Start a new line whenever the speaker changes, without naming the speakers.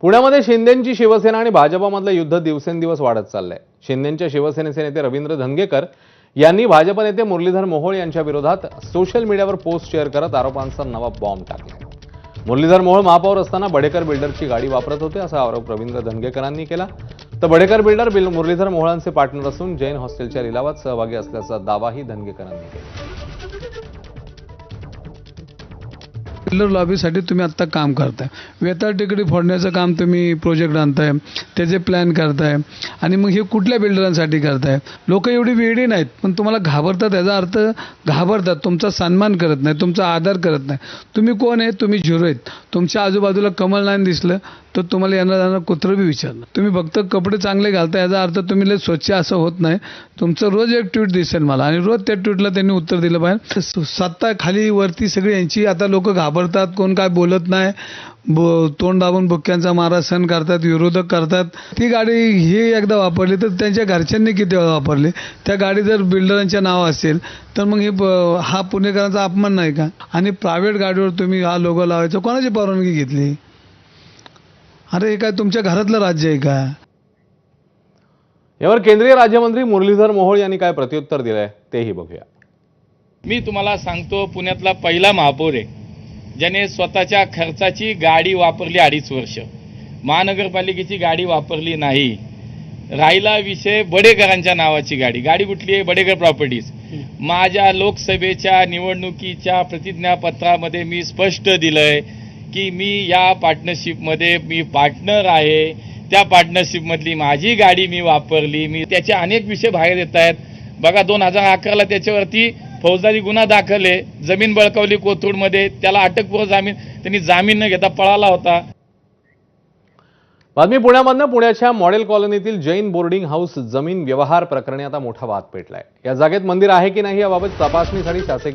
पुण्यामध्ये शिंदेंची शिवसेना आणि भाजपमधलं युद्ध दिवसेंदिवस वाढत चाललंय। शिंदेंच्या शिवसेनेचे नेते रवींद्र धंगेकर यांनी भाजप नेते मुरलीधर मोहोळ यांच्या विरोधात सोशल मीडियावर पोस्ट शेअर करत आरोपांचा नवा बॉम्ब टाकला। मुरलीधर मोहोळ महापौर असताना बडेकर बिल्डरची गाडी वापरत होते असा आरोप रवींद्र धंगेकरांनी केला। तर बडेकर बिल्डर मुरलीधर मोहोळांचे पार्टनर असून जैन हॉस्टेलच्या लिलावात सहभागी असल्याचा दावाही धंगेकरांनी केला।
बिल्डर लॉबीसाठी तुम्ही आता काम करताय, वेताळ टेकडी फोडण्याचं काम तुम्ही प्रोजेक्ट आणताय, त्याचे प्लॅन करताय आणि मग हे कुठल्या बिल्डरांसाठी करताय? लोक एवढी वेडी नाहीत, पण तुम्हाला घाबरतात, याचा अर्थ घाबरतात, तुमचा सन्मान करत नाही, तुमचा आदर करत नाही। तुम्ही कोण आहे? तुम्ही झिरो आहेत। तुमच्या आजूबाजूला कमल नाही दिसलं तर तुम्हाला येणार जाणार कुत्रं बी विचारणार। तुम्ही फक्त कपडे चांगले घालता याचा अर्थ तुम्ही लय स्वच्छ असं होत नाही। तुमचं रोज एक ट्विट दिसेल मला आणि रोज त्या ट्विटला त्यांनी उत्तर दिलं पाहिजे। सत्ता खाली वरती सगळी यांची, आता लोक घाबरतात, कोण काय बोलत नाही, तोंड दाबून बुक्क्यांचा मारा सहन करतात, विरोधक करतात। ती गाडी ही एकदा वापरली तर त्यांच्या घरच्यांनी किती वेळा वापरली? त्या गाडी जर बिल्डरांच्या नाव असेल तर मग हे हा पुणेकरांचा अपमान नाही का? आणि प्रायव्हेट गाडीवर तुम्ही हा लोगो लावायचा कोणाची परवानगी घेतली? अरे हे काय तुमच्या घरातलं राज्य आहे का?
यावर केंद्रीय राज्यमंत्री मुरलीधर मोहोळ यांनी काय प्रत्युत्तर दिलंय तेही बघूया।
मी तुम्हाला सांगतो, पुण्यातला पहिला महापौर आहे ज्याने स्वतःच्या खर्चाची गाडी वापरली 2.5 वर्ष, महानगरपालिकेची गाडी वापरली नाही। राहिला विषय बडेकरांच्या नावाची गाडी, गाडी कुठली आहे? बडेकर प्रॉपर्टीज। माझ्या लोकसभेच्या निवडणुकीच्या प्रतिज्ञापत्रामध्ये मी स्पष्ट दिलंय की मी या पार्टनरशिपमध्ये मी पार्टनर आहे, त्या पार्टनरशिपमधली माझी गाडी मी वापरली। मी त्याचे अनेक विषय बाहेर येत आहेत बघा। 2011ला त्याच्यावरती फौजदारी गुन्हा दाखल आहे, जमीन बळकावली कोथरूडमध्ये, त्याला अटकपूर्व जामीन, त्यांनी जामीन न घेता पळाला होता।
बातमी पुण्यामधनं। पुण्याच्या मॉडेल कॉलनीतील जैन बोर्डिंग हाऊस जमीन व्यवहार प्रकरणी आता मोठा वाद पेटलाय। या जागेत मंदिर आहे की नाही याबाबत तपासणीसाठी शासकीय